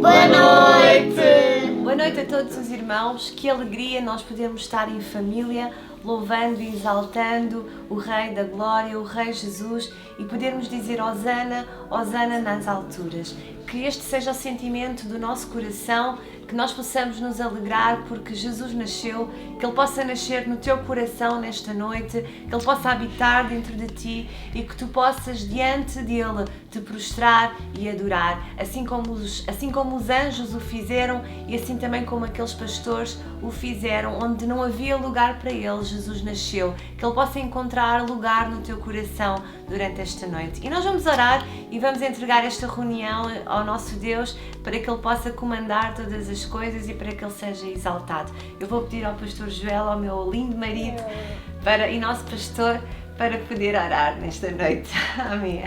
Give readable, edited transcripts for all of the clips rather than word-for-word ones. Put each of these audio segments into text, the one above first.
Boa noite! Boa noite a todos os irmãos, que alegria nós podermos estar em família, louvando e exaltando o Rei da Glória, o Rei Jesus, e podermos dizer Hosana, Hosana nas alturas. Que este seja o sentimento do nosso coração, que nós possamos nos alegrar porque Jesus nasceu, que Ele possa nascer no teu coração nesta noite, que Ele possa habitar dentro de ti e que tu possas diante dEle te prostrar e adorar, assim como os anjos o fizeram e assim também como aqueles pastores o fizeram, onde não havia lugar para Ele, Jesus nasceu, que Ele possa encontrar lugar no teu coração durante esta noite. E nós vamos orar e vamos entregar esta reunião ao nosso Deus para que Ele possa comandar todas as coisas e para que Ele seja exaltado. Eu vou pedir ao pastor Joel, ao meu lindo marido e nosso pastor, para poder orar nesta noite. Amém.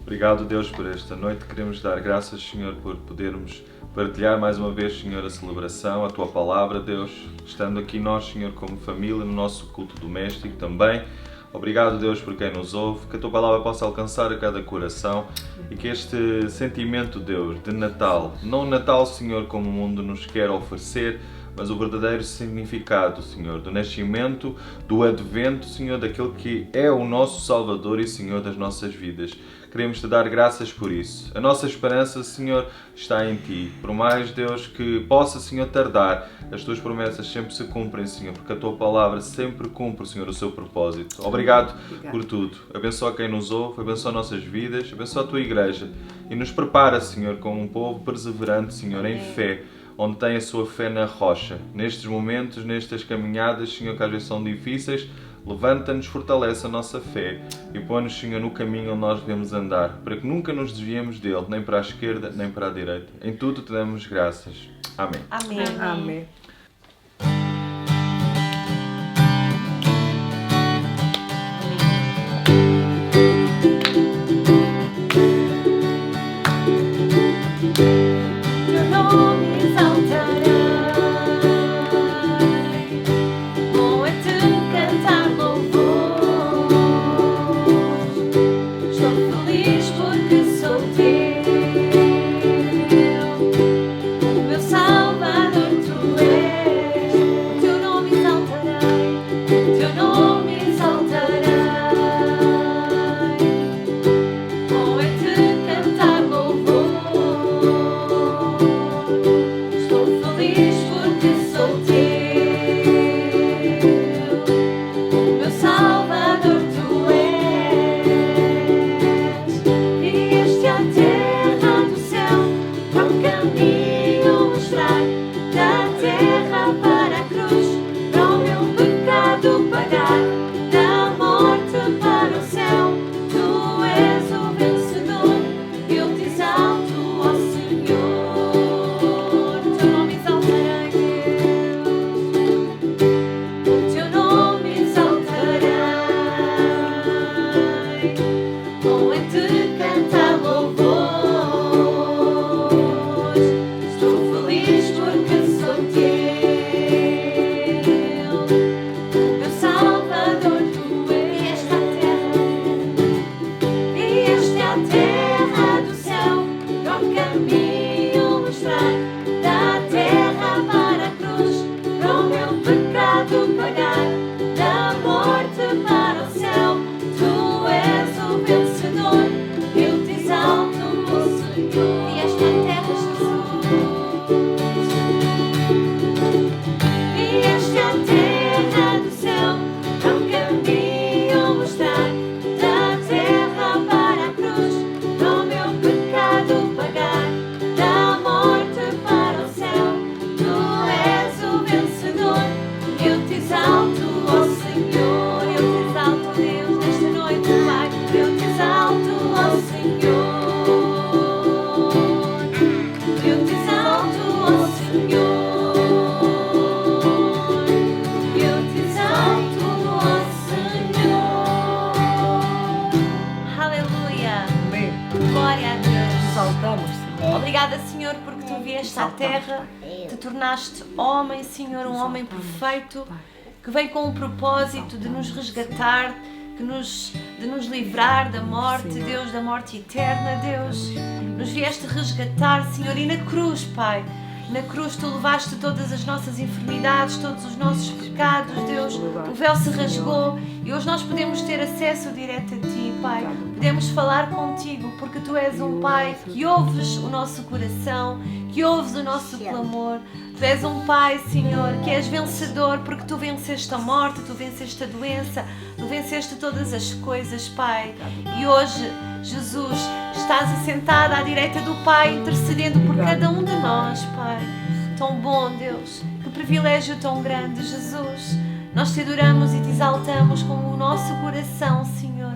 Obrigado, Deus, por esta noite. Queremos dar graças, Senhor, por podermos partilhar mais uma vez, Senhor, a celebração, a Tua Palavra, Deus, estando aqui nós, Senhor, como família, no nosso culto doméstico também. Obrigado, Deus, por quem nos ouve, que a Tua Palavra possa alcançar a cada coração e que este sentimento, Deus, de Natal, não o Natal, Senhor, como o mundo nos quer oferecer, mas o verdadeiro significado, Senhor, do nascimento, do advento, Senhor, daquele que é o nosso Salvador e Senhor das nossas vidas. Queremos Te dar graças por isso. A nossa esperança, Senhor, está em Ti. Por mais, Deus, que possa, Senhor, tardar, as Tuas promessas sempre se cumprem, Senhor, porque a Tua Palavra sempre cumpre, Senhor, o seu propósito. Obrigado por tudo. Abençoa quem nos ouve, abençoa nossas vidas, abençoa a Tua Igreja e nos prepara, Senhor, como um povo perseverante, Senhor, em fé, onde tem a sua fé na rocha. Nestes momentos, nestas caminhadas, Senhor, que às vezes são difíceis, levanta-nos, fortalece a nossa fé e põe-nos, Senhor, no caminho onde nós devemos andar, para que nunca nos desviemos dele, nem para a esquerda, nem para a direita. Em tudo te damos graças. Amém. Amém. Amém. Obrigada, Senhor, porque Tu vieste à terra, Te tornaste homem, Senhor, um homem perfeito, que veio com o propósito de nos resgatar, de nos livrar da morte, Deus, da morte eterna, Deus. Nos vieste resgatar, Senhor, e na cruz, Pai. Na cruz Tu levaste todas as nossas enfermidades, todos os nossos pecados, Deus. O véu se rasgou e hoje nós podemos ter acesso direto a Ti, Pai. Podemos falar contigo porque Tu és um Pai que ouves o nosso coração, que ouves o nosso clamor. Tu és um Pai, Senhor, que és vencedor porque Tu venceste a morte, Tu venceste a doença, Tu venceste todas as coisas, Pai. E hoje, Jesus, estás assentado à direita do Pai, intercedendo por cada um de nós, Pai. Tão bom, Deus, que privilégio tão grande, Jesus. Nós Te adoramos e Te exaltamos com o nosso coração, Senhor.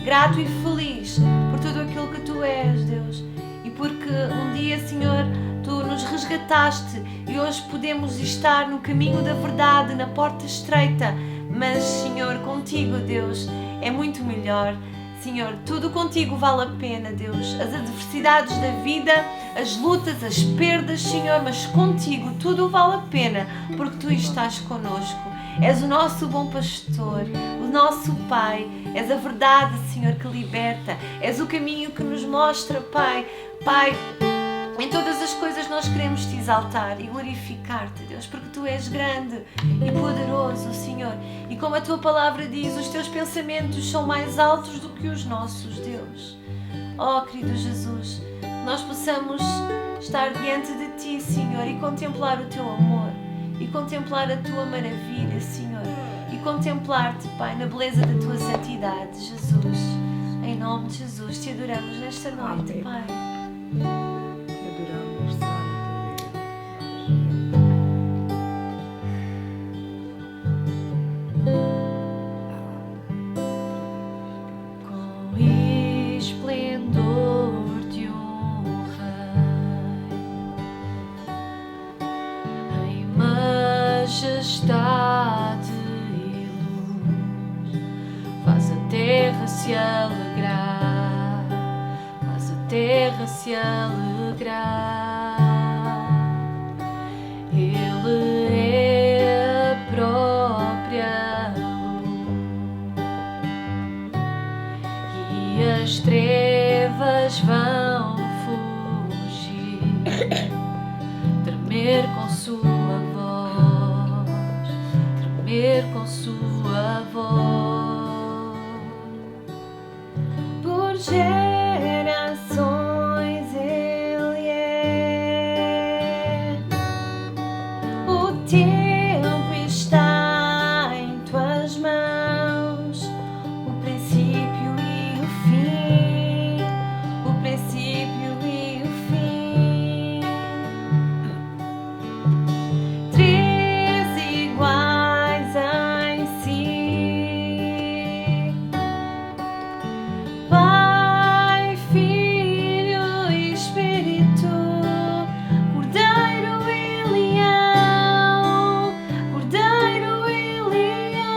Grato e feliz por tudo aquilo que Tu és, Deus. E porque um dia, Senhor, Tu nos resgataste e hoje podemos estar no caminho da verdade, na porta estreita. Mas, Senhor, contigo, Deus, é muito melhor. Senhor, tudo contigo vale a pena, Deus. As adversidades da vida, as lutas, as perdas, Senhor, mas contigo tudo vale a pena, porque Tu estás conosco. És o nosso bom pastor, o nosso Pai. És a verdade, Senhor, que liberta. És o caminho que nos mostra, Pai. Pai, em todas as coisas nós queremos Te exaltar e glorificar-Te, Deus, porque Tu és grande e poderoso, Senhor. E como a Tua palavra diz, os Teus pensamentos são mais altos do que os nossos, Deus. Oh, querido Jesus, nós possamos estar diante de Ti, Senhor, e contemplar o Teu amor, e contemplar a Tua maravilha, Senhor, e contemplar-Te, Pai, na beleza da Tua santidade, Jesus. Em nome de Jesus, Te adoramos nesta noite, Amém. Pai. Majestade e luz, faz a terra se alegrar, faz a terra se alegrar. Ele é a própria luz e as trevas vão fugir, tremer com sua com sua voz. Por gerações Ele é. O tempo está em Tuas mãos, o princípio e o fim, o princípio e o fim. Três iguais em si, Pai, Filho e Espírito, Cordeiro e Leão, Cordeiro e Leão.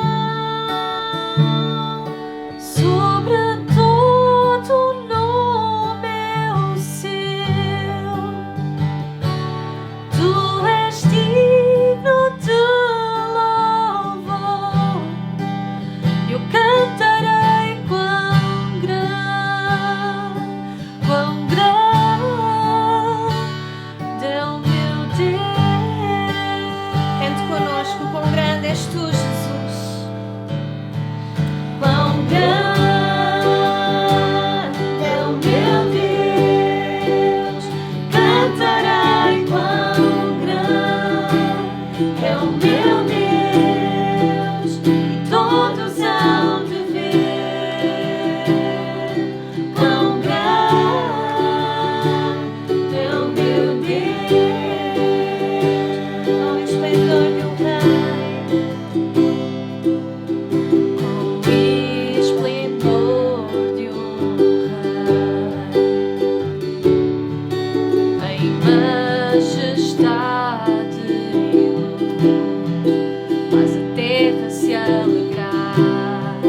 Sobre todo o nome é o Seu, Tu és digno de louvor. Eu cantarei quão grande é o meu Deus. Cante conosco, quão grande és Tu, Jesus. Quão grande é o meu Deus. Cantarei quão grande é o meu Deus. E todos hão de ver quão grande é o meu Deus. Com o esplendor de um rei, com o esplendor de um rei, em majestade e luz, faz a terra se alegrar,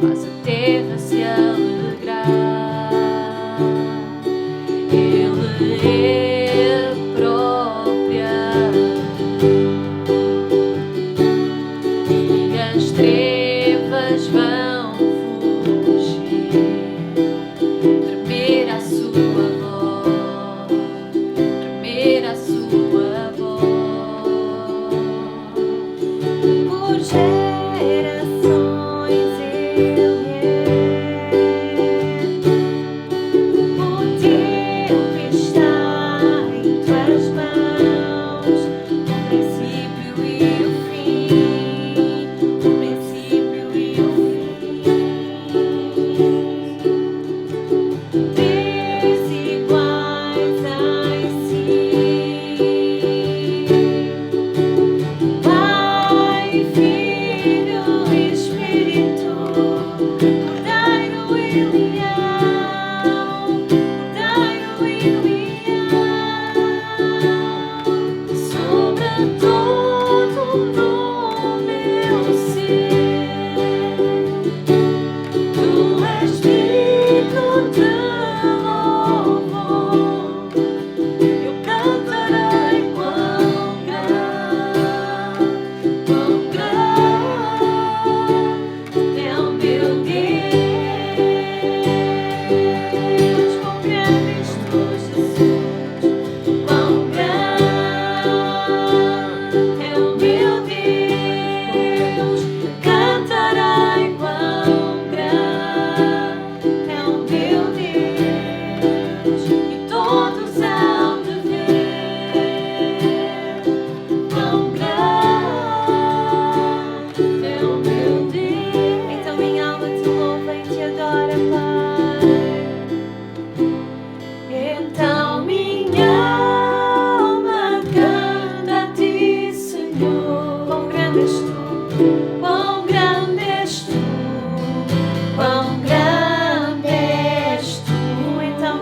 faz a terra se alegrar. Ele é a própria luz e as trevas vão tremer a sua voz. Por gerações Ele o tempo está em tuas mãos, o princípio e o fim, o princípio e o fim. Desiguais ai sim, Pai, Filho e Espírito, Cordeiro e Leão, Cordeiro e Leão, sobre todo o meu ser, Tu és digno de louvor. Eu cantarei quão grande é o meu Deus, quão grande és tu, Jesus, quão grande é o meu Deus, cantarei quão grande é o meu Deus, e todos hão de ver quão grande é o meu Deus. Então minha alma te louva e te adora, Pai. Então minha alma canta a ti, Senhor. Quão grande és tu, quão grande és tu, quão grande és tu. Então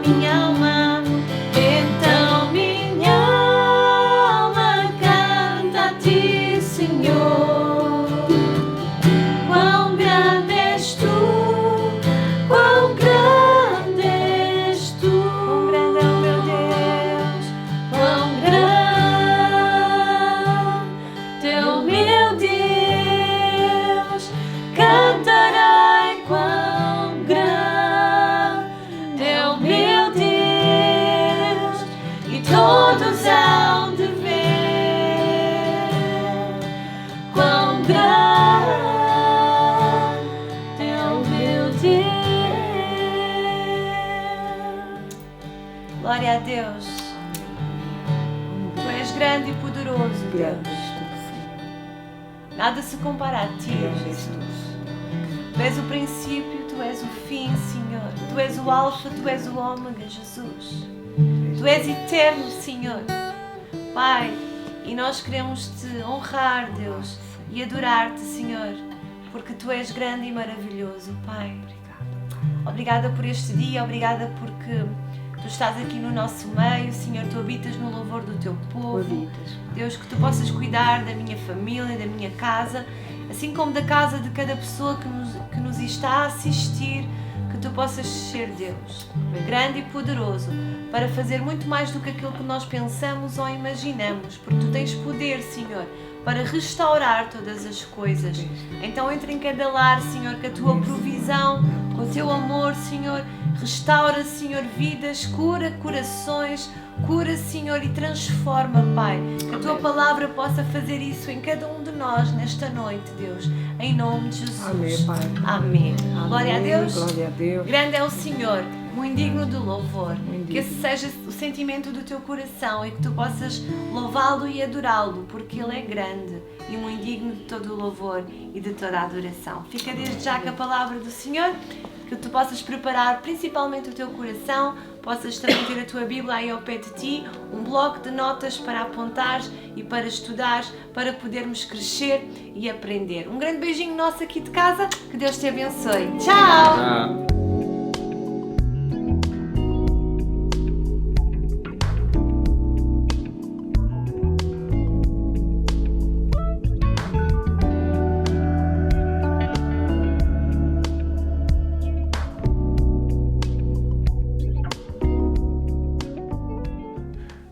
minha alma canta a ti, Senhor. Quão grande és tu, quão grande és tu. Quão grande é o meu Deus, quão grande é o meu Deus. Cantarei quão grande é o meu Deus, e todos hão de ver quão grande é o meu Deus. Glória a Deus. Tu és grande e poderoso, Deus. Nada se compara a ti, Jesus. Tu és o princípio, tu és o fim, Senhor. Tu és o alfa, tu és o ômega, Jesus. Tu és eterno, Senhor. Pai, e nós queremos te honrar, Deus, e adorar-te, Senhor, porque tu és grande e maravilhoso, Pai. Obrigada por este dia, obrigada porque tu estás aqui no nosso meio, Senhor, tu habitas no louvor do teu povo. Deus, que tu possas cuidar da minha família, da minha casa, assim como da casa de cada pessoa que nos está a assistir, que tu possas ser, Deus, grande e poderoso, para fazer muito mais do que aquilo que nós pensamos ou imaginamos, porque tu tens poder, Senhor, para restaurar todas as coisas. Então entra em cada lar, Senhor, com a tua provisão, com o teu amor, Senhor. Restaura, Senhor, vidas, cura corações, cura, Senhor, e transforma, Pai. Que a tua palavra possa fazer isso em cada um de nós nesta noite, Deus. Em nome de Jesus. Amém, Pai. Amém. Glória a Deus. Glória a Deus. Grande é o Senhor, muito digno de louvor. Muito Que esse seja o sentimento do teu coração e que tu possas louvá-lo e adorá-lo, porque Ele é grande e muito digno de todo o louvor e de toda a adoração. Fica desde já com a palavra do Senhor, que tu possas preparar principalmente o teu coração, possas também ter a tua Bíblia aí ao pé de ti, um bloco de notas para apontares e para estudares, para podermos crescer e aprender. Um grande beijinho nosso aqui de casa, que Deus te abençoe. Tchau!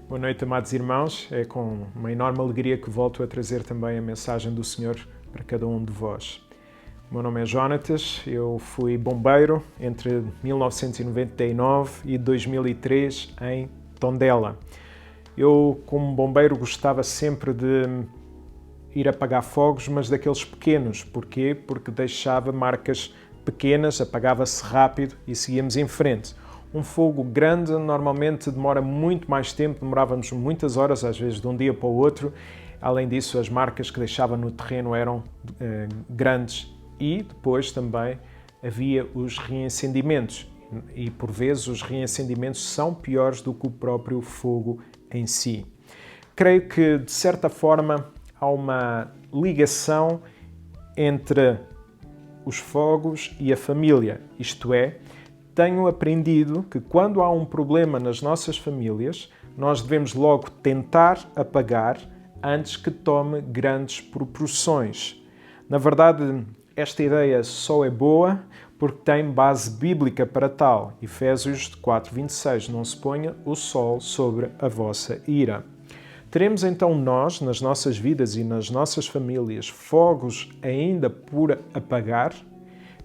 Boa noite, amados irmãos. É com uma enorme alegria que volto a trazer também a mensagem do Senhor para cada um de vós. O meu nome é Jonatas, eu fui bombeiro entre 1999 e 2003 em Tondela. Eu, como bombeiro, gostava sempre de ir apagar fogos, mas daqueles pequenos. Porquê? Porque deixava marcas pequenas, apagava-se rápido e seguíamos em frente. Um fogo grande normalmente demora muito mais tempo, demorávamos muitas horas, às vezes de um dia para o outro. Além disso, as marcas que deixava no terreno eram grandes e depois também havia os reencendimentos. E por vezes os reencendimentos são piores do que o próprio fogo em si. Creio que, de certa forma, há uma ligação entre os fogos e a família. Isto é, tenho aprendido que quando há um problema nas nossas famílias, nós devemos logo tentar apagar antes que tome grandes proporções. Na verdade, esta ideia só é boa porque tem base bíblica para tal. Efésios 4:26, não se ponha o sol sobre a vossa ira. Teremos então nós, nas nossas vidas e nas nossas famílias, fogos ainda por apagar?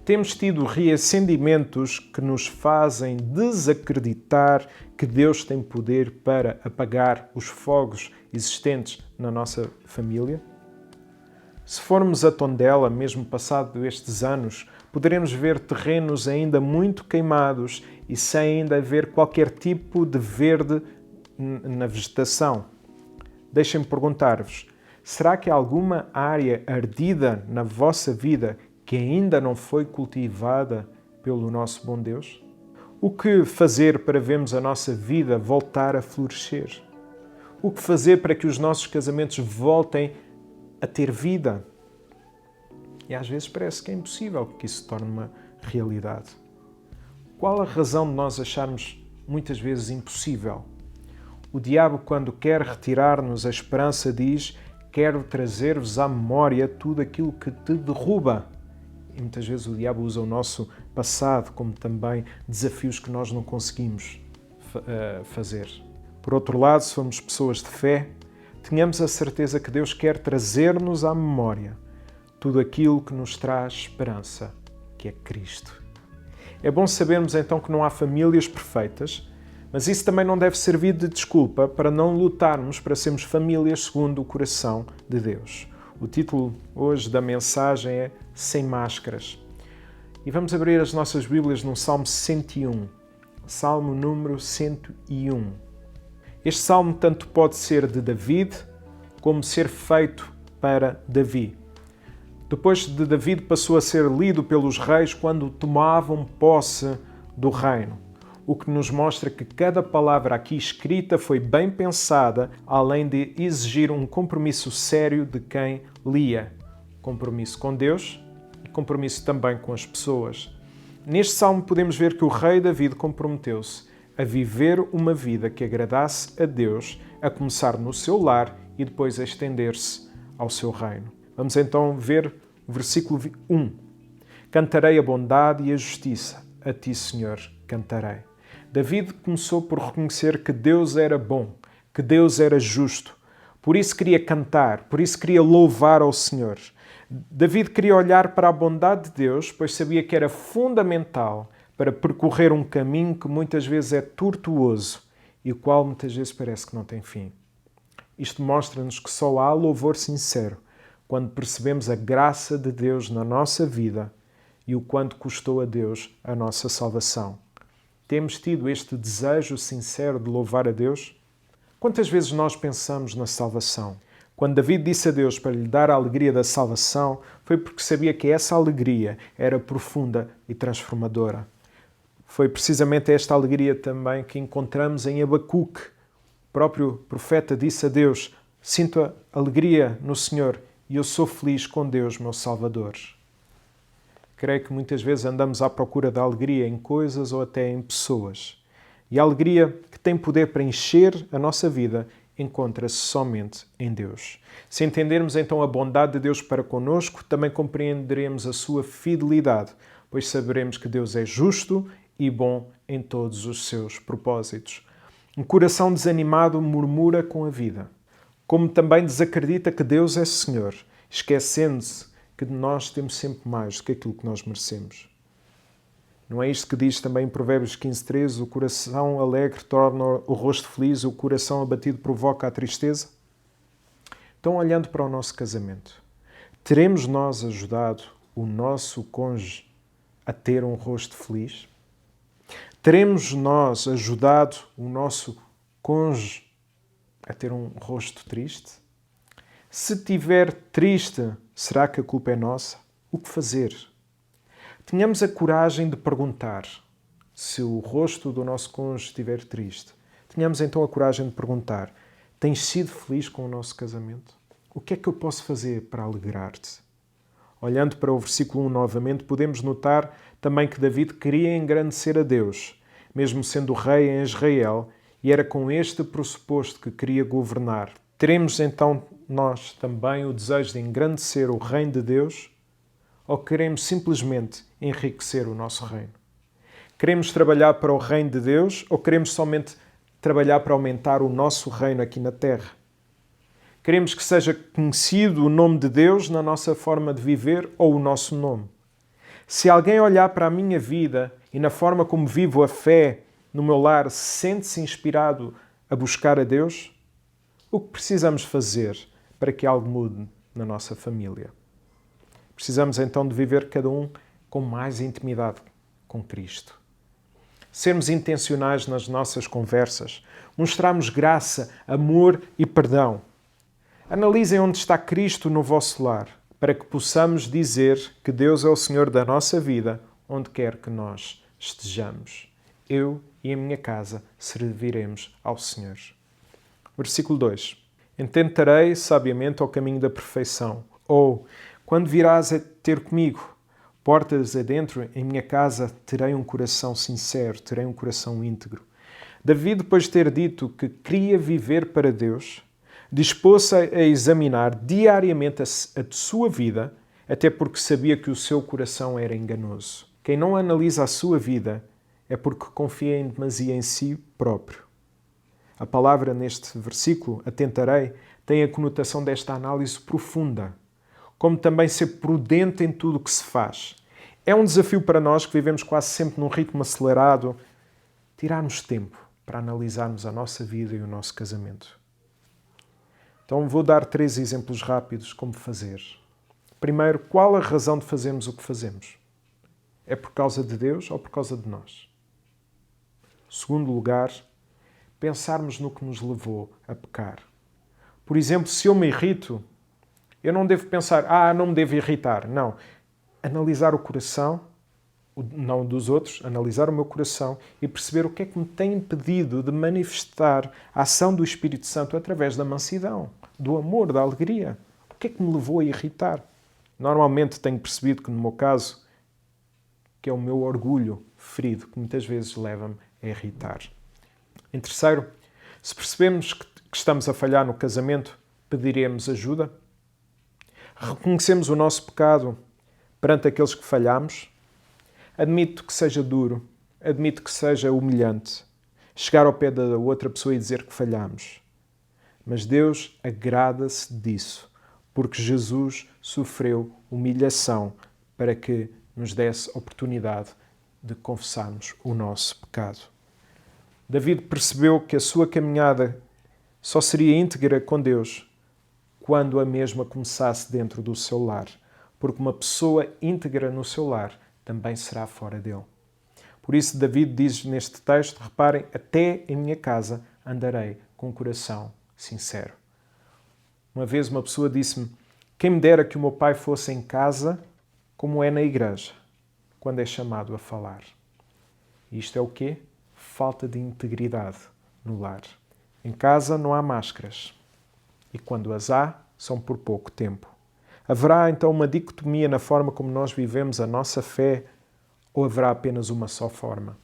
Temos tido reacendimentos que nos fazem desacreditar que Deus tem poder para apagar os fogos existentes na nossa família? Se formos a Tondela, mesmo passado estes anos, poderemos ver terrenos ainda muito queimados e sem ainda haver qualquer tipo de verde na vegetação. Deixem-me perguntar-vos, será que há alguma área ardida na vossa vida que ainda não foi cultivada pelo nosso bom Deus? O que fazer para vermos a nossa vida voltar a florescer? O que fazer para que os nossos casamentos voltem a ter vida? E às vezes parece que é impossível que isso se torne uma realidade. Qual a razão de nós acharmos muitas vezes impossível? O diabo, quando quer retirar-nos a esperança, diz: quero trazer-vos à memória tudo aquilo que te derruba. E muitas vezes o diabo usa o nosso passado como também desafios que nós não conseguimos fazer. Por outro lado, se formos pessoas de fé, tenhamos a certeza que Deus quer trazer-nos à memória tudo aquilo que nos traz esperança, que é Cristo. É bom sabermos então que não há famílias perfeitas, mas isso também não deve servir de desculpa para não lutarmos para sermos famílias segundo o coração de Deus. O título hoje da mensagem é Sem Máscaras. E vamos abrir as nossas Bíblias no Salmo 101, Salmo número 101. Este salmo tanto pode ser de David, como ser feito para Davi. Depois de David passou a ser lido pelos reis quando tomavam posse do reino, o que nos mostra que cada palavra aqui escrita foi bem pensada, além de exigir um compromisso sério de quem lia. Compromisso com Deus e compromisso também com as pessoas. Neste salmo podemos ver que o rei David comprometeu-se a viver uma vida que agradasse a Deus, a começar no seu lar e depois a estender-se ao seu reino. Vamos então ver o versículo 1. Cantarei a bondade e a justiça. A ti, Senhor, cantarei. David começou por reconhecer que Deus era bom, que Deus era justo. Por isso queria cantar, por isso queria louvar ao Senhor. David queria olhar para a bondade de Deus, pois sabia que era fundamental para percorrer um caminho que muitas vezes é tortuoso e o qual muitas vezes parece que não tem fim. Isto mostra-nos que só há louvor sincero quando percebemos a graça de Deus na nossa vida e o quanto custou a Deus a nossa salvação. Temos tido este desejo sincero de louvar a Deus? Quantas vezes nós pensamos na salvação? Quando David disse a Deus para lhe dar a alegria da salvação, foi porque sabia que essa alegria era profunda e transformadora. Foi precisamente esta alegria também que encontramos em Abacuque. O próprio profeta disse a Deus: sinto a alegria no Senhor e eu sou feliz com Deus, meu Salvador. Creio que muitas vezes andamos à procura da alegria em coisas ou até em pessoas. E a alegria que tem poder para encher a nossa vida encontra-se somente em Deus. Se entendermos então a bondade de Deus para conosco, também compreenderemos a sua fidelidade, pois saberemos que Deus é justo e bom em todos os seus propósitos. Um coração desanimado murmura com a vida, como também desacredita que Deus é Senhor, esquecendo-se que nós temos sempre mais do que aquilo que nós merecemos. Não é isto que diz também em Provérbios 15:13? O coração alegre torna o rosto feliz, o coração abatido provoca a tristeza? Então, olhando para o nosso casamento, teremos nós ajudado o nosso cônjuge a ter um rosto feliz? Teremos nós ajudado o nosso cônjuge a ter um rosto triste? Se estiver triste, será que a culpa é nossa? O que fazer? Tenhamos a coragem de perguntar. Se o rosto do nosso cônjuge estiver triste, tenhamos então a coragem de perguntar: tens sido feliz com o nosso casamento? O que é que eu posso fazer para alegrar-te? Olhando para o versículo 1 novamente, podemos notar também que David queria engrandecer a Deus, mesmo sendo rei em Israel, e era com este pressuposto que queria governar. Teremos então nós também o desejo de engrandecer o reino de Deus, ou queremos simplesmente enriquecer o nosso reino? Queremos trabalhar para o reino de Deus, ou queremos somente trabalhar para aumentar o nosso reino aqui na terra? Queremos que seja conhecido o nome de Deus na nossa forma de viver ou o nosso nome? Se alguém olhar para a minha vida e na forma como vivo a fé no meu lar, sente-se inspirado a buscar a Deus, o que precisamos fazer para que algo mude na nossa família? Precisamos então de viver cada um com mais intimidade com Cristo. Sermos intencionais nas nossas conversas, mostrarmos graça, amor e perdão. Analisem onde está Cristo no vosso lar, para que possamos dizer que Deus é o Senhor da nossa vida, onde quer que nós estejamos. Eu e a minha casa serviremos ao Senhor. Versículo 2. Intentarei sabiamente ao caminho da perfeição. Ou, quando virás a ter comigo, portas adentro, em minha casa, terei um coração sincero, terei um coração íntegro. Davi, depois de ter dito que queria viver para Deus, dispôs-se a examinar diariamente a sua vida, até porque sabia que o seu coração era enganoso. Quem não analisa a sua vida é porque confia em demasia em si próprio. A palavra neste versículo, atentarei, tem a conotação desta análise profunda, como também ser prudente em tudo o que se faz. É um desafio para nós que vivemos quase sempre num ritmo acelerado, tirarmos tempo para analisarmos a nossa vida e o nosso casamento. Então vou dar 3 exemplos rápidos como fazer. Primeiro, qual a razão de fazermos o que fazemos? É por causa de Deus ou por causa de nós? Segundo lugar, pensarmos no que nos levou a pecar. Por exemplo, se eu me irrito, eu não devo pensar, não me devo irritar. Não. Analisar o coração, não dos outros, analisar o meu coração e perceber o que é que me tem impedido de manifestar a ação do Espírito Santo através da mansidão, do amor, da alegria. O que é que me levou a irritar? Normalmente tenho percebido que, no meu caso, que é o meu orgulho ferido, que muitas vezes leva-me a irritar. Em terceiro, se percebemos que estamos a falhar no casamento, pediremos ajuda? Reconhecemos o nosso pecado perante aqueles que falhamos? Admito que seja duro, admito que seja humilhante chegar ao pé da outra pessoa e dizer que falhamos. Mas Deus agrada-se disso, porque Jesus sofreu humilhação para que nos desse oportunidade de confessarmos o nosso pecado. David percebeu que a sua caminhada só seria íntegra com Deus quando a mesma começasse dentro do seu lar, porque uma pessoa íntegra no seu lar também será fora dele. Por isso David diz neste texto, reparem, até em minha casa andarei com o coração sincero. Uma vez uma pessoa disse-me, quem me dera que o meu pai fosse em casa como é na igreja, quando é chamado a falar. E isto é o quê? Falta de integridade no lar. Em casa não há máscaras. E quando as há, são por pouco tempo. Haverá então uma dicotomia na forma como nós vivemos a nossa fé ou haverá apenas uma só forma?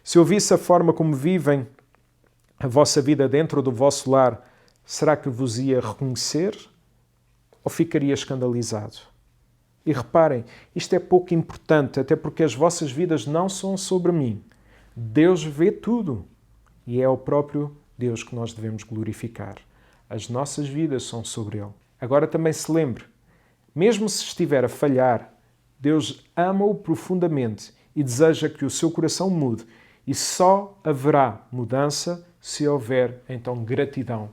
Se eu visse a forma como vivem a vossa vida dentro do vosso lar, será que vos ia reconhecer ou ficaria escandalizado? E reparem, isto é pouco importante, até porque as vossas vidas não são sobre mim. Deus vê tudo e é o próprio Deus que nós devemos glorificar. As nossas vidas são sobre Ele. Agora também se lembre, mesmo se estiver a falhar, Deus ama-o profundamente e deseja que o seu coração mude. E só haverá mudança se houver, então, gratidão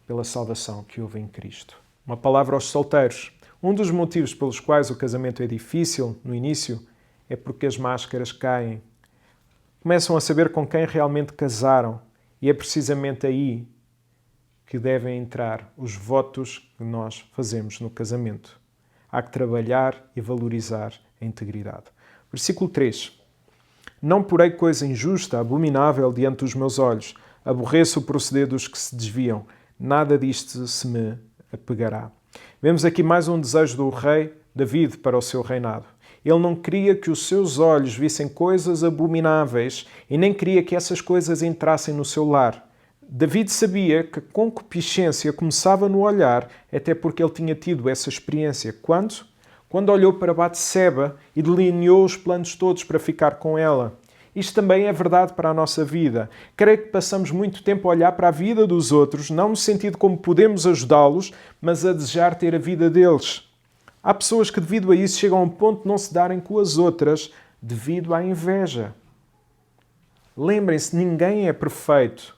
pela salvação que houve em Cristo. Uma palavra aos solteiros. Um dos motivos pelos quais o casamento é difícil no início é porque as máscaras caem. Começam a saber com quem realmente casaram e é precisamente aí que devem entrar os votos que nós fazemos no casamento. Há que trabalhar e valorizar a integridade. Versículo 3. Não porei coisa injusta, abominável diante dos meus olhos. Aborreço o proceder dos que se desviam. Nada disto se me apegará. Vemos aqui mais um desejo do rei David para o seu reinado. Ele não queria que os seus olhos vissem coisas abomináveis e nem queria que essas coisas entrassem no seu lar. David sabia que a concupiscência começava no olhar, até porque ele tinha tido essa experiência. Quando olhou para Batseba e delineou os planos todos para ficar com ela. Isto também é verdade para a nossa vida. Creio que passamos muito tempo a olhar para a vida dos outros, não no sentido como podemos ajudá-los, mas a desejar ter a vida deles. Há pessoas que, devido a isso, chegam a um ponto de não se darem com as outras devido à inveja. Lembrem-se, ninguém é perfeito.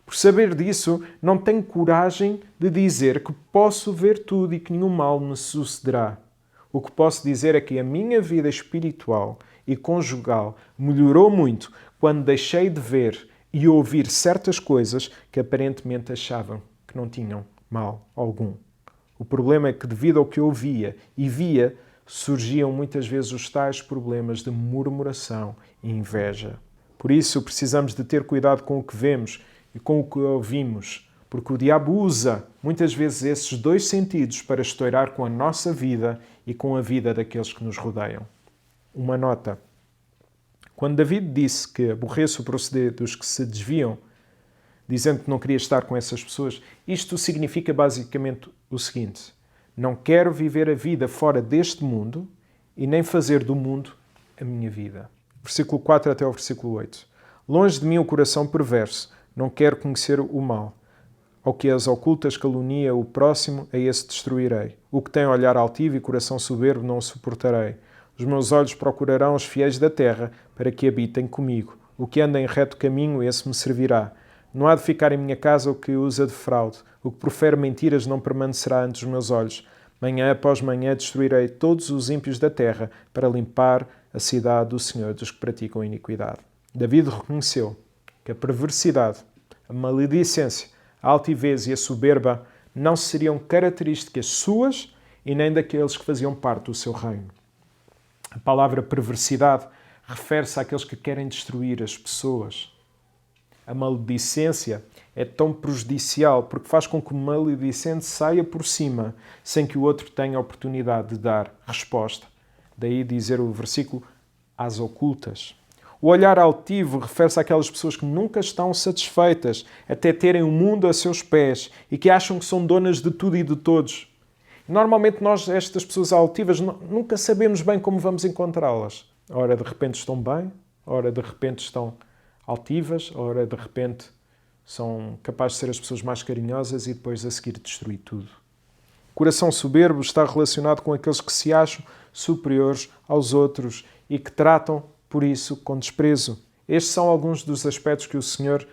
Por saber disso, não tenho coragem de dizer que posso ver tudo e que nenhum mal me sucederá. O que posso dizer é que a minha vida espiritual e conjugal melhorou muito quando deixei de ver e ouvir certas coisas que aparentemente achavam que não tinham mal algum. O problema é que, devido ao que eu ouvia e via, surgiam muitas vezes os tais problemas de murmuração e inveja. Por isso, precisamos de ter cuidado com o que vemos e com o que ouvimos, porque o diabo usa muitas vezes esses dois sentidos para estourar com a nossa vida e com a vida daqueles que nos rodeiam. Uma nota. Quando David disse que aborrece o proceder dos que se desviam, dizendo que não queria estar com essas pessoas, isto significa basicamente o seguinte: não quero viver a vida fora deste mundo e nem fazer do mundo a minha vida. Versículo 4 até ao versículo 8. Longe de mim o coração perverso, não quero conhecer o mal. Ao que as ocultas calunia o próximo, a esse destruirei. O que tem olhar altivo e coração soberbo não o suportarei. Os meus olhos procurarão os fiéis da terra para que habitem comigo. O que anda em reto caminho, esse me servirá. Não há de ficar em minha casa o que usa de fraude. O que profere mentiras não permanecerá ante os meus olhos. Manhã após manhã destruirei todos os ímpios da terra para limpar a cidade do Senhor dos que praticam iniquidade. David reconheceu que a perversidade, a maledicência, a altivez e a soberba não seriam características suas e nem daqueles que faziam parte do seu reino. A palavra perversidade refere-se àqueles que querem destruir as pessoas. A maledicência é tão prejudicial porque faz com que o maledicente saia por cima sem que o outro tenha a oportunidade de dar resposta. Daí dizer o versículo às ocultas. O olhar altivo refere-se àquelas pessoas que nunca estão satisfeitas até terem o mundo a seus pés e que acham que são donas de tudo e de todos. Normalmente nós, estas pessoas altivas, nunca sabemos bem como vamos encontrá-las. Ora de repente estão bem, ora de repente estão altivas, ora de repente são capazes de ser as pessoas mais carinhosas e depois a seguir destruir tudo. O coração soberbo está relacionado com aqueles que se acham superiores aos outros e que tratam por isso com desprezo. Estes são alguns dos aspectos que o Senhor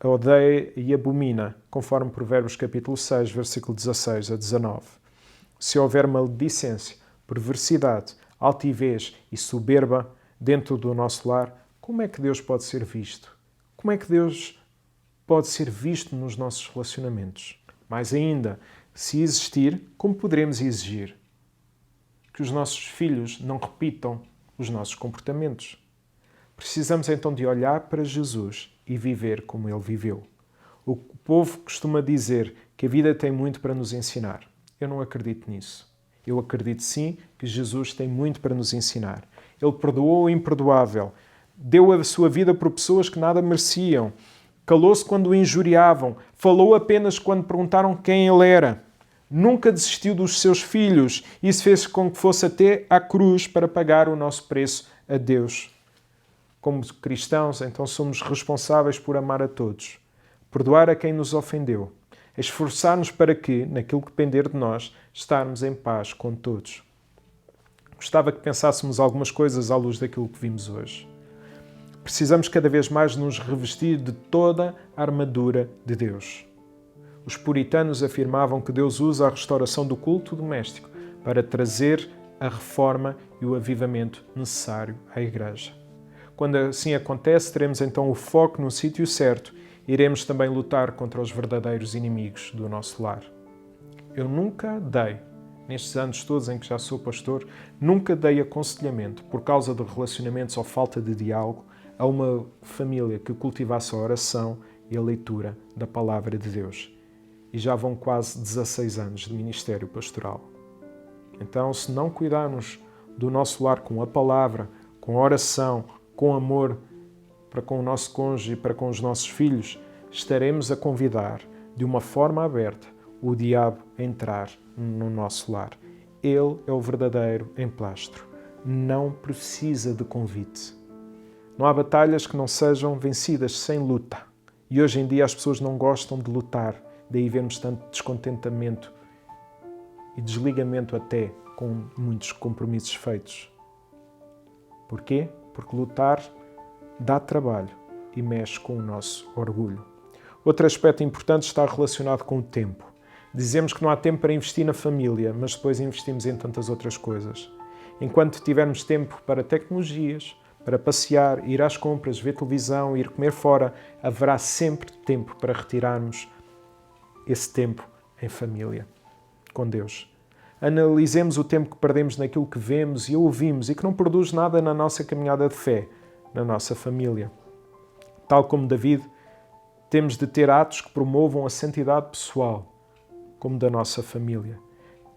odeia e abomina, conforme Provérbios capítulo 6, versículo 16 a 19. Se houver maledicência, perversidade, altivez e soberba dentro do nosso lar, como é que Deus pode ser visto? Como é que Deus pode ser visto nos nossos relacionamentos? Mais ainda, se existir, como poderemos exigir que os nossos filhos não repitam os nossos comportamentos? Precisamos então de olhar para Jesus e viver como Ele viveu. O povo costuma dizer que a vida tem muito para nos ensinar. Eu não acredito nisso. Eu acredito sim que Jesus tem muito para nos ensinar. Ele perdoou o imperdoável, deu a sua vida por pessoas que nada mereciam, calou-se quando o injuriavam, falou apenas quando perguntaram quem ele era. Nunca desistiu dos seus filhos. Isso fez com que fosse até à cruz para pagar o nosso preço a Deus. Como cristãos, então somos responsáveis por amar a todos, perdoar a quem nos ofendeu, esforçar-nos para que, naquilo que depender de nós, estarmos em paz com todos. Gostava que pensássemos algumas coisas à luz daquilo que vimos hoje. Precisamos cada vez mais nos revestir de toda a armadura de Deus. Os puritanos afirmavam que Deus usa a restauração do culto doméstico para trazer a reforma e o avivamento necessário à Igreja. Quando assim acontece, teremos então o foco no sítio certo e iremos também lutar contra os verdadeiros inimigos do nosso lar. Eu nunca dei, nestes anos todos em que já sou pastor, nunca dei aconselhamento por causa de relacionamentos ou falta de diálogo a uma família que cultivasse a oração e a leitura da Palavra de Deus. E já vão quase 16 anos de ministério pastoral. Então, se não cuidarmos do nosso lar com a Palavra, com a oração, com amor para com o nosso cônjuge e para com os nossos filhos, estaremos a convidar, de uma forma aberta, o diabo a entrar no nosso lar. Ele é o verdadeiro emplastro. Não precisa de convite. Não há batalhas que não sejam vencidas sem luta. E hoje em dia as pessoas não gostam de lutar. Daí vemos tanto descontentamento e desligamento até com muitos compromissos feitos. Porquê? Porque lutar dá trabalho e mexe com o nosso orgulho. Outro aspecto importante está relacionado com o tempo. Dizemos que não há tempo para investir na família, mas depois investimos em tantas outras coisas. Enquanto tivermos tempo para tecnologias, para passear, ir às compras, ver televisão, ir comer fora, haverá sempre tempo para retirarmos esse tempo em família, com Deus. Analisemos o tempo que perdemos naquilo que vemos e ouvimos e que não produz nada na nossa caminhada de fé, na nossa família. Tal como David, temos de ter atos que promovam a santidade pessoal, como da nossa família.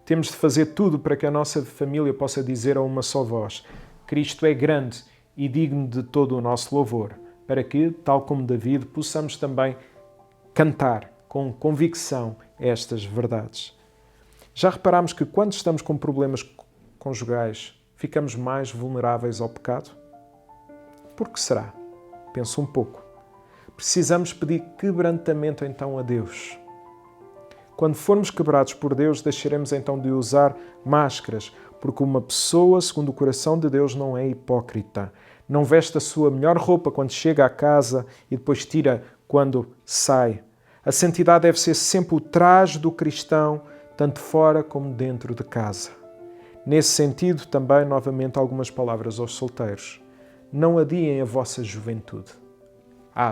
Temos de fazer tudo para que a nossa família possa dizer a uma só voz: Cristo é grande e digno de todo o nosso louvor, para que, tal como David, possamos também cantar com convicção estas verdades. Já reparámos que quando estamos com problemas conjugais, ficamos mais vulneráveis ao pecado? Por que será? Pensa um pouco. Precisamos pedir quebrantamento então a Deus. Quando formos quebrados por Deus, deixaremos então de usar máscaras, porque uma pessoa, segundo o coração de Deus, não é hipócrita. Não veste a sua melhor roupa quando chega à casa e depois tira quando sai. A santidade deve ser sempre o traje do cristão, tanto fora como dentro de casa. Nesse sentido, também, novamente, algumas palavras aos solteiros. Não adiem a vossa juventude.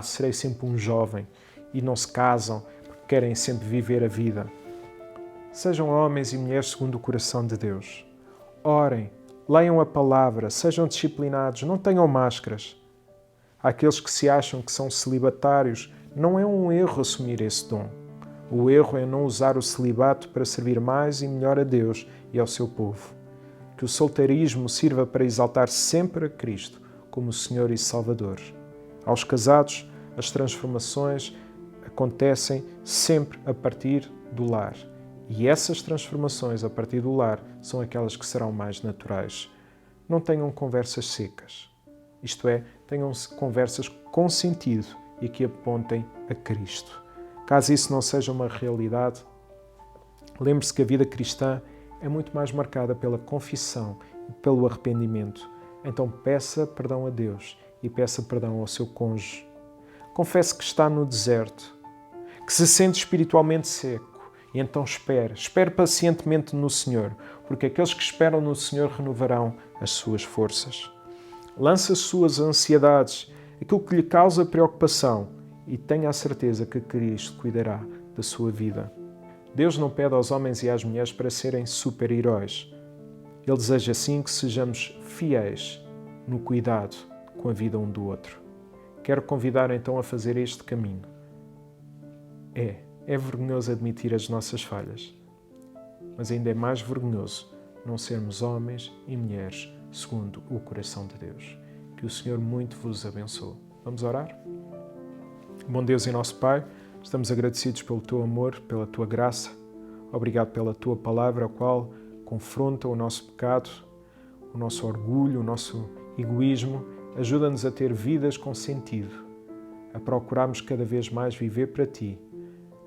Serei sempre um jovem e não se casam porque querem sempre viver a vida. Sejam homens e mulheres segundo o coração de Deus. Orem, leiam a palavra, sejam disciplinados, não tenham máscaras. Aqueles que se acham que são celibatários, não é um erro assumir esse dom. O erro é não usar o celibato para servir mais e melhor a Deus e ao seu povo. Que o solteirismo sirva para exaltar sempre a Cristo como Senhor e Salvador. Aos casados, as transformações acontecem sempre a partir do lar. E essas transformações a partir do lar são aquelas que serão mais naturais. Não tenham conversas secas. Isto é, tenham conversas com sentido e que apontem a Cristo. Caso isso não seja uma realidade, lembre-se que a vida cristã é muito mais marcada pela confissão e pelo arrependimento. Então peça perdão a Deus e peça perdão ao seu cônjuge. Confesse que está no deserto, que se sente espiritualmente seco e então espere pacientemente no Senhor, porque aqueles que esperam no Senhor renovarão as suas forças. Lance as suas ansiedades, aquilo que lhe causa preocupação, e tenha a certeza que Cristo cuidará da sua vida. Deus não pede aos homens e às mulheres para serem super-heróis. Ele deseja sim que sejamos fiéis no cuidado com a vida um do outro. Quero convidar então a fazer este caminho. É vergonhoso admitir as nossas falhas, mas ainda é mais vergonhoso não sermos homens e mulheres segundo o coração de Deus. Que o Senhor muito vos abençoe. Vamos orar? Bom Deus e nosso Pai, estamos agradecidos pelo Teu amor, pela Tua graça. Obrigado pela Tua palavra, a qual confronta o nosso pecado, o nosso orgulho, o nosso egoísmo. Ajuda-nos a ter vidas com sentido, a procurarmos cada vez mais viver para Ti,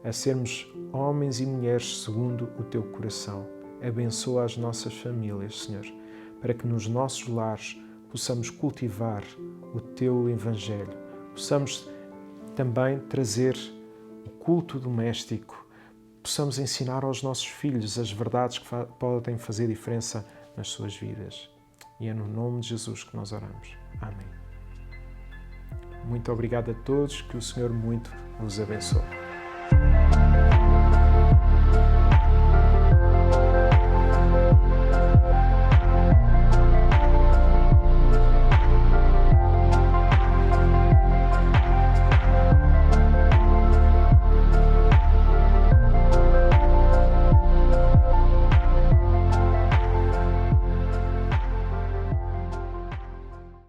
a sermos homens e mulheres segundo o Teu coração. Abençoa as nossas famílias, Senhor. para que nos nossos lares possamos cultivar o Teu Evangelho, possamos também trazer o culto doméstico, possamos ensinar aos nossos filhos as verdades que podem fazer diferença nas suas vidas. E é no nome de Jesus que nós oramos. Amém. Muito obrigado a todos, que o Senhor muito vos abençoe.